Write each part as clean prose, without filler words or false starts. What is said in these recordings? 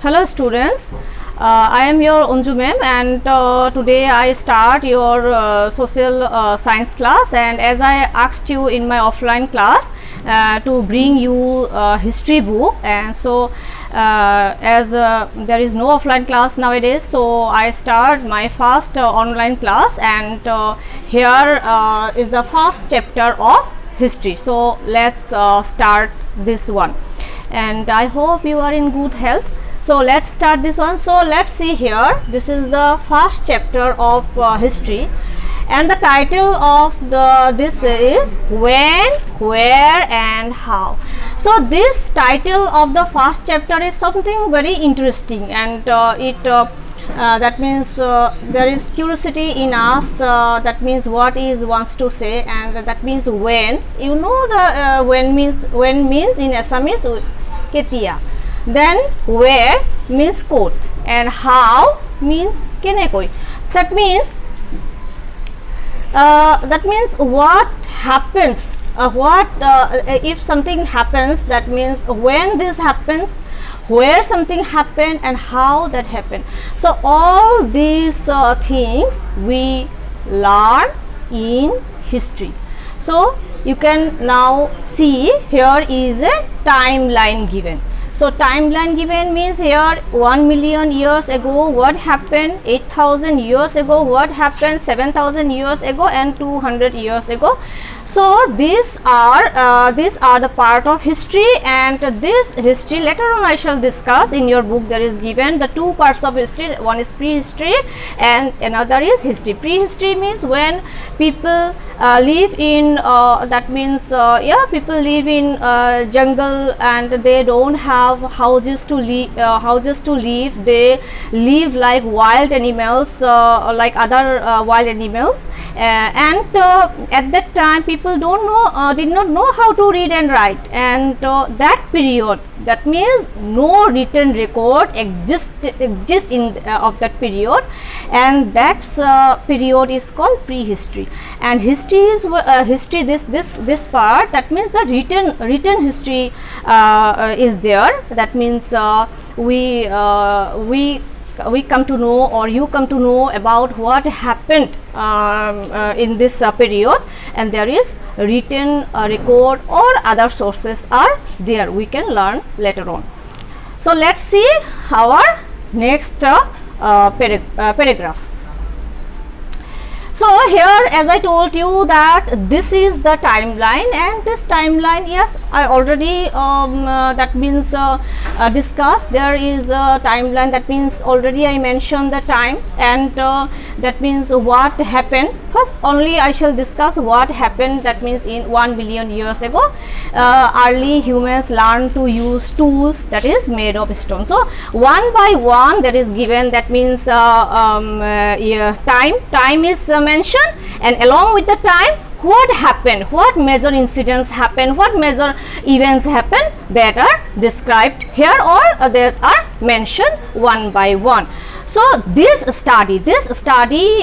Hello students, I am your Anju ma'am, and today I start your social science class. And as I asked you in my offline class to bring you history book, and so as there is no offline class nowadays, so I start my first online class, and here is the first chapter of history. So let's start this one, and I hope you are in good health. So let's start this one. So let's see here, this is the first chapter of history, and the title of this is when, where and how. So this title of the first chapter is something very interesting, and that means there is curiosity in us, that means what is wants to say, and that means when. You know the when means in Assamese ketia. Then where means kot, and how means kenekoi. That means what happens, if something happens, that means when this happens, where something happened, and how that happened. So all these things we learn in history. So you can now see here is a timeline given. So timeline given means here 1 million years ago what happened, 8,000 years ago what happened, 7,000 years ago, and 200 years ago. So these are the part of history, and this history later on I shall discuss. In your book there is given the two parts of history, one is prehistory and another is history. Prehistory means when people live in that means people live in jungle, and they don't have houses to live, they live like wild animals, like other wild animals, and at that time people did not know how to read and write, and that period, that means no written record exists in of that period, and that period is called prehistory. And history is history, this part, that means the written history is there. That means we come to know, or you come to know about what happened in this period, and there is written record or other sources are there, we can learn later on. So let's see our next paragraph. So here, as I told you, that this is the timeline, and this timeline, yes, I already that means discussed. There is a timeline, that means already I mentioned the time, and that means what happened. First only I shall discuss what happened, that means in 1 billion years ago early humans learned to use tools that is made of stone. So one by one there is given, that means time is mentioned, and along with the time what happened, what major incidents happened, what major events happened, that are described here, or that are mentioned one by one. So this study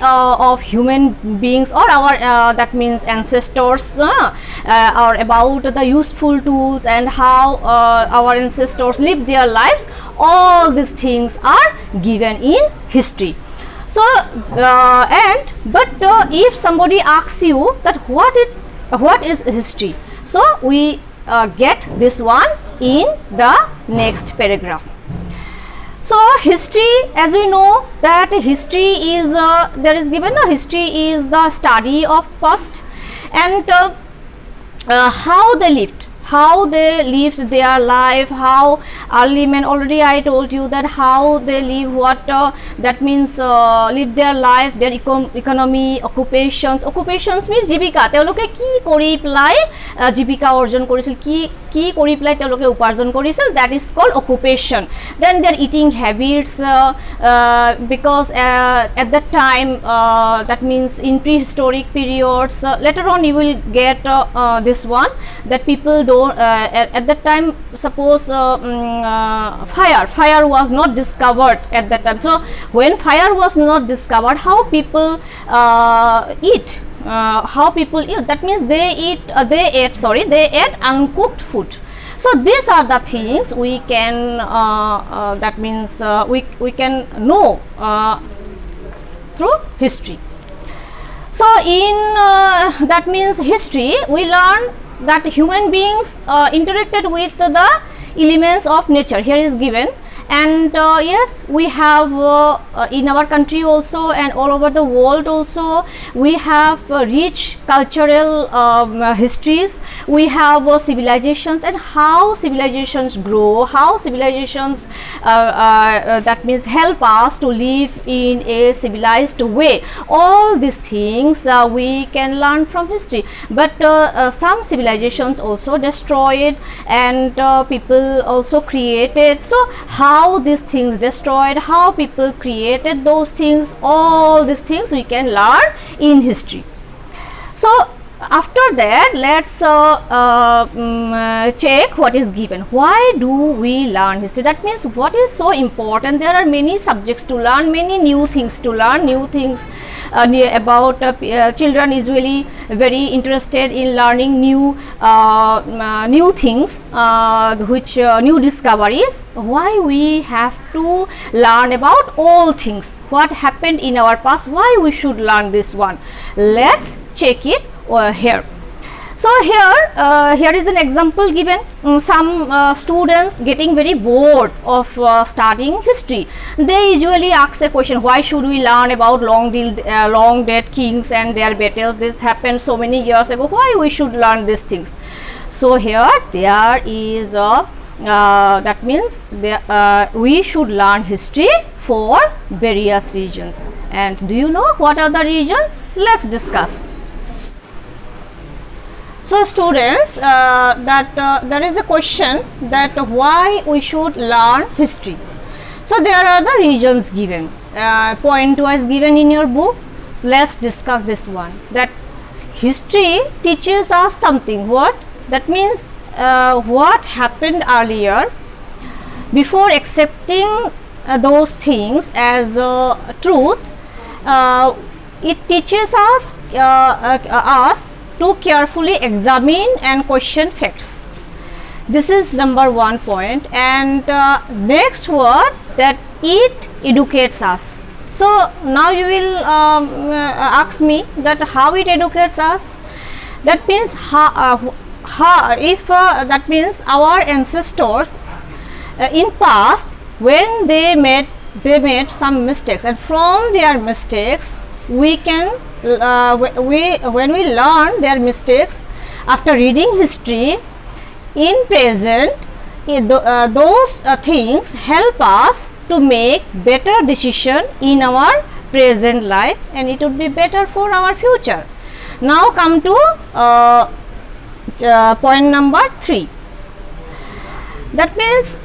of human beings, or our that means ancestors, are about the useful tools and how our ancestors lived their lives. All these things are given in history. So if somebody asks you that what is history, so we get this one in the next paragraph. So history, as we know that history is there is given a history is the study of past, and how they lived their life, how early men, already I told you that how they live, what that means live their life, their economy, occupations means jibika, teoloke ki kori pelai jibika orjon korisil, ki kori pelai teoloke uparjon korisil, that is called occupation. Then their eating habits, because at that time, that means in prehistoric periods, later on you will get this one, that people don't at that time, suppose fire was not discovered at that time. So when fire was not discovered, how people eat, that means they ate uncooked food. So these are the things we can that means we can know through history. So in that means history, we learn that human beings interacted with the elements of nature. Here is given, and yes, we have in our country also and all over the world also, we have rich cultural histories. We have civilizations, and how civilizations grow, how civilizations that means help us to live in a civilized way. All these things we can learn from history. But some civilizations also destroyed, and people also created. So how these things destroyed, how people created those things, all these things we can learn in history. So after that, let's check what is given. Why do we learn history? That means what is so important. There are many subjects to learn, many new things to learn, new things about children usually very interested in learning new new things, which new discoveries. Why we have to learn about all things, what happened in our past, why we should learn this one. Let's check it here. So here is an example given. Some students getting very bored of studying history. They usually ask a question, why should we learn about long dead kings and their battles? This happened so many years ago, why we should learn these things? So here there is a that means we should learn history for various regions. And do you know what are the regions? Let's discuss. So students, there is a question that why we should learn history. So there are the regions given, point wise given in your book. So let's discuss this one. That history teaches us something. What? That means what happened earlier. Before accepting those things as truth, it teaches us to carefully examine and question facts. This is number 1 point. And next word, that it educates us. So now you will ask me that how it educates us. That means that means our ancestors in past, when they made some mistakes, and from their mistakes we can when we learn their mistakes after reading history, in present those things help us to make better decision in our present life, and it would be better for our future. Now come to point number 3. That means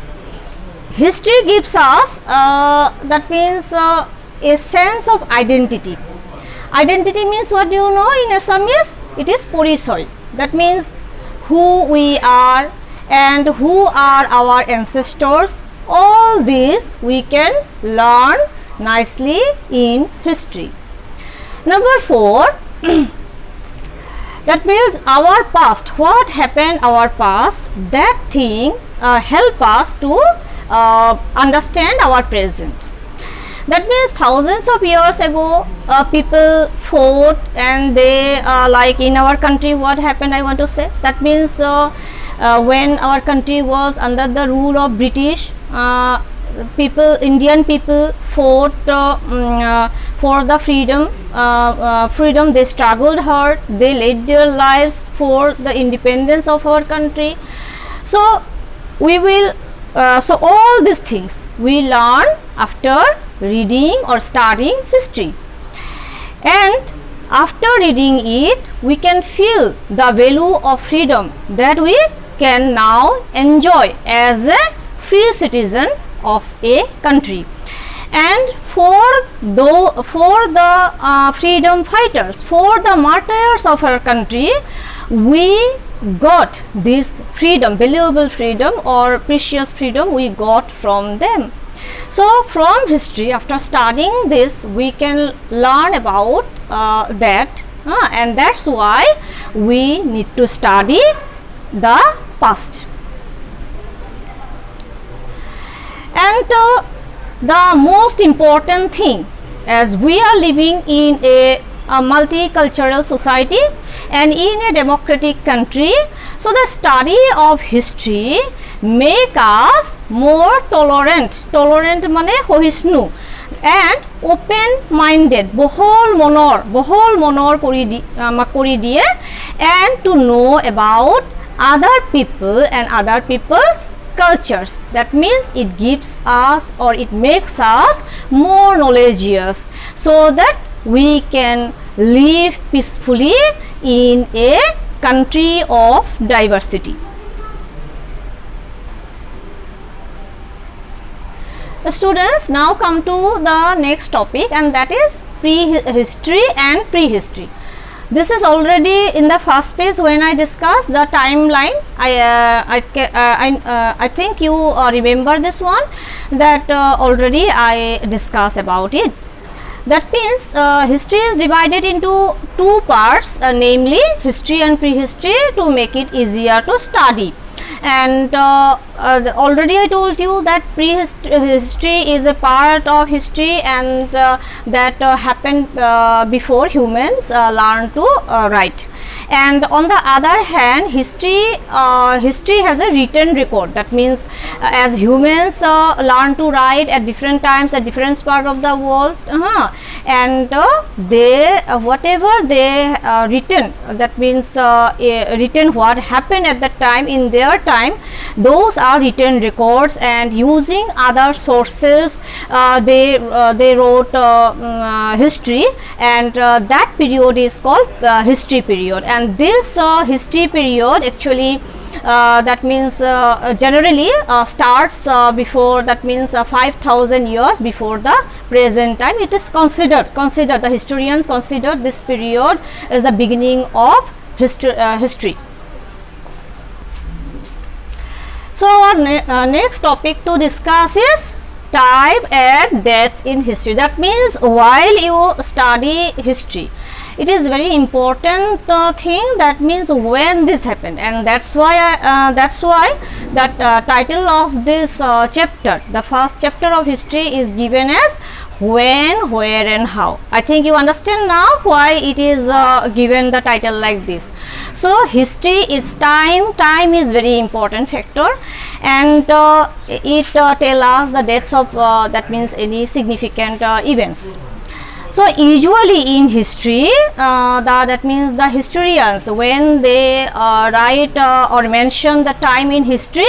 history gives us that means a sense of identity. Identity means, what do you know in Assamese? It is porisoy. That means who we are and who are our ancestors. All these we can learn nicely in history. Number 4, that means our past, what happened our past, that thing help us to understand our present. That means thousands of years ago people fought, and they like in our country what happened, I want to say. That means when our country was under the rule of British, Indian people fought for the freedom. They struggled hard, they laid their lives for the independence of our country. So we will so all these things we learn after reading or studying history, and after reading it we can feel the value of freedom that we can now enjoy as a free citizen of a country. And for the freedom fighters, for the martyrs of our country, we got this freedom, valuable freedom or precious freedom we got from them. So from history, after studying this, we can learn about that, and that's why we need to study the past. And the most important thing, as we are living in a multicultural society and in a democratic country, so the study of history make us more tolerant mane hohisnu, and open minded, bohol monor kori diye, and to know about other people and other people's cultures. That means it gives us, or it makes us more knowledgeous, so that we can live peacefully in a country of diversity. The students, now come to the next topic, and that is prehistory and prehistory. This is already in the first page when I discussed the timeline. I think you remember this one, that already I discussed about it. That means history is divided into two parts, namely history and prehistory, to make it easier to study. And already I told you that prehistory is a part of history, and that happened before humans learned to write. And on the other hand, history has a written record. That means as humans learn to write at different times at different parts of the world, and they whatever they written, that means written what happened at that time in their time, those are written records, and using other sources they wrote history, and that period is called history period. And this history period actually that means generally starts before, that means 5,000 years before the present time. It is considered, the historians consider this period as the beginning of history. So our next topic to discuss is time and dates in history. That means while you study history, it is very important thing, that means when this happened, and that's why that title of this chapter, the first chapter of history, is given as when, where and how. I think you understand now why it is given the title like this. So history is time is very important factor, and it tell us the dates of that means any significant events. So usually in history, that means the historians, when they write or mention the time in history,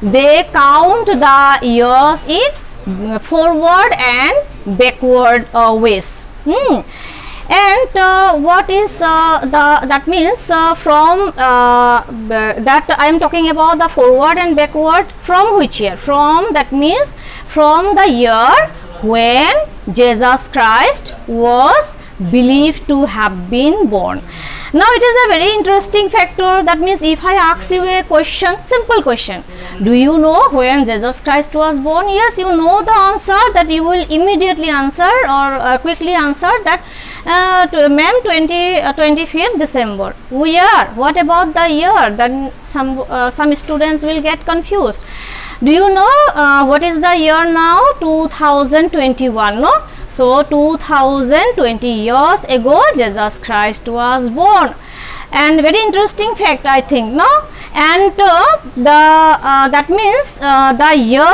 they count the years in forward and backward ways. And what is that means from that I am talking about the forward and backward, from which year? From, that means from the year when Jesus Christ was believed to have been born. Now it is a very interesting factor. That means if I ask you a question, simple question, do you know when Jesus Christ was born? Yes, you know the answer, that you will immediately answer or quickly answer that ma'am 25th December. We are, what about the year? Then some students will get confused. Do you know what is the year now? 2021, no? So 2020 years ago Jesus Christ was born. And very interesting fact, I think, no? And that means the year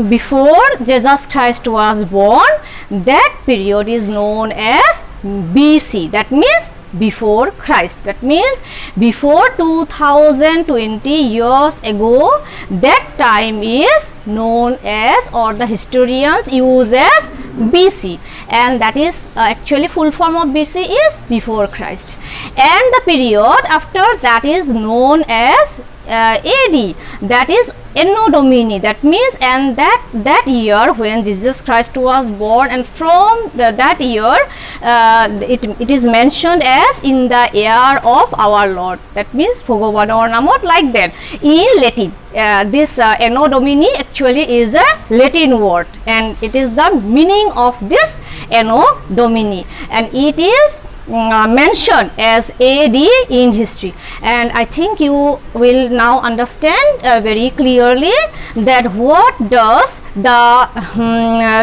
before Jesus Christ was born, that period is known as BC. That means before Christ. That means before 2020 years ago, that time is known as, or the historians use as, BC, and that is actually full form of BC is before Christ. And the period after that is known as AD, that is Anno Domini. That means, and that year when Jesus Christ was born, and from that year it is mentioned as in the year of our Lord. That means Bhagavanor Namot, like that in Latin. This Anno Domini actually is a Latin word, and it is the meaning of this Anno Domini, and it is mentioned as AD in history, and I think you will now understand very clearly that what does the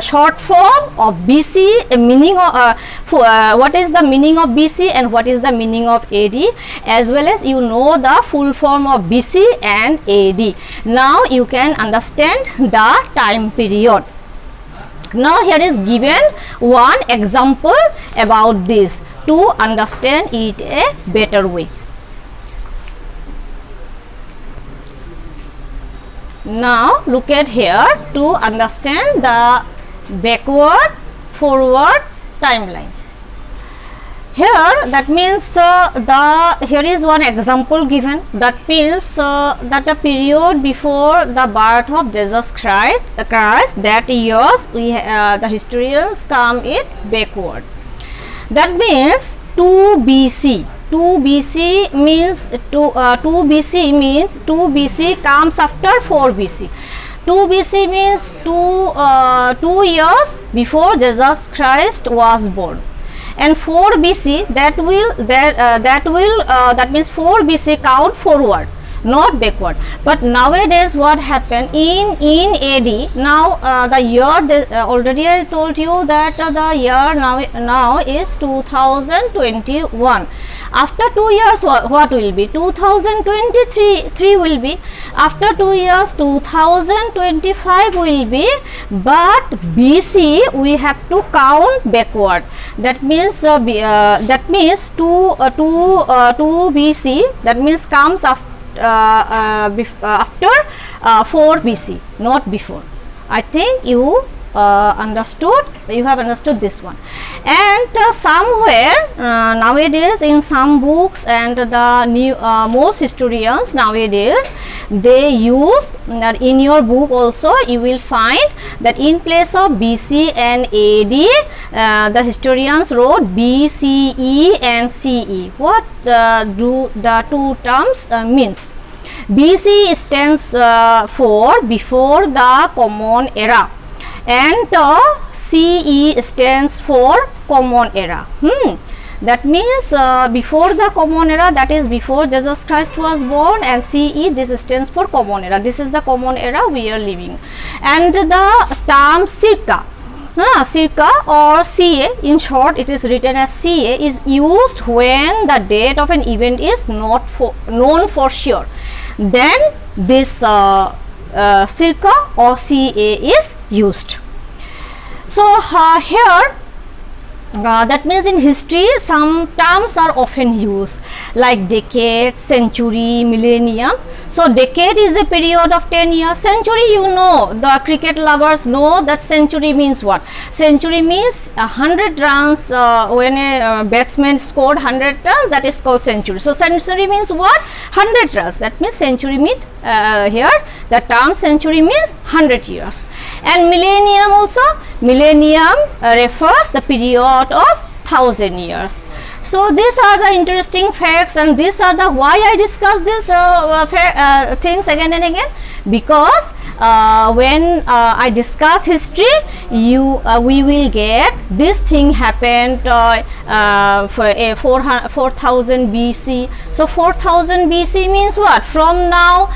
short form of BC meaning of what is the meaning of BC and what is the meaning of AD, as well as you know the full form of BC and AD. Now you can understand the time period. Now here is given one example about this to understand it a better way. Now look at here to understand the backward forward timeline. Here that means here is one example given, that means that a period before the birth of Jesus Christ, that years we the historians come it backward. That means 2 BC. 2 BC means 2 BC means 2 BC comes after 4 BC. 2 BC means 2 years before Jesus Christ was born. And 4 BC that means 4 BC count forward, not backward. But nowadays what happened in AD, now the year already I told you that the year now is 2021. After 2 years what will be? 2023 will be. After 2 years 2025 will be, but BC we have to count backward. That means 2 BC, that means comes after 4 BC, not before. I think you understood, you have understood this one. And somewhere nowadays in some books and the new most historians nowadays they use that, in your book also you will find that in place of BC and AD the historians wrote BCE and CE. What do the two terms means? BC stands for before the Common Era, and CE stands for Common Era. That means before the Common Era, that is before Jesus Christ was born, and CE, this stands for Common Era. This is the Common Era we are living. And the term circa, circa or CA, in short it is written as CA, is used when the date of an event is not known for sure. Then this circa or CA is used. So here that means in history some terms are often used like decade, century, millennium. So decade is a period of 10 years. Century, you know, the cricket lovers know that century means what? Century means 100 runs. When a batsman scored 100 runs, that is called century. So century means what? 100 runs. That means century means here the term century means 100 years. And millennium also, millennium refers the period of 1000 years. So these are the interesting facts, and these are the why I discuss this things again and again, because when I discuss history, we will get this thing happened for 4000 BC. So 4000 BC means what? From now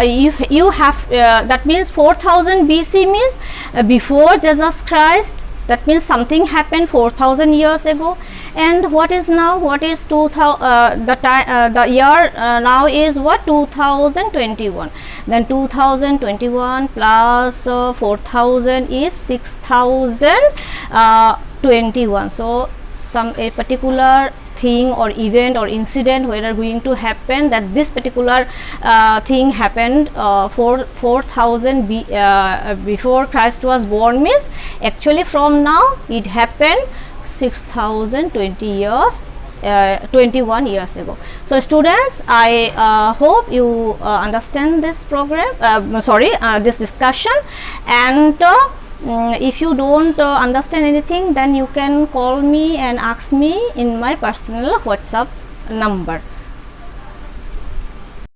you have that means 4000 BC means before Jesus Christ. That means something happened 4000 years ago. And what is now? What is 2000? The year now is what? 2021. Then 2021 plus 4000 is 6021. So a particular thing or event or incident where are going to happen, that this particular thing happened for 4000 before Christ was born, means actually from now it happened 6020 years 21 years ago. So students, I hope you understand this program, this discussion, and if you don't understand anything, then you can call me and ask me in my personal WhatsApp number.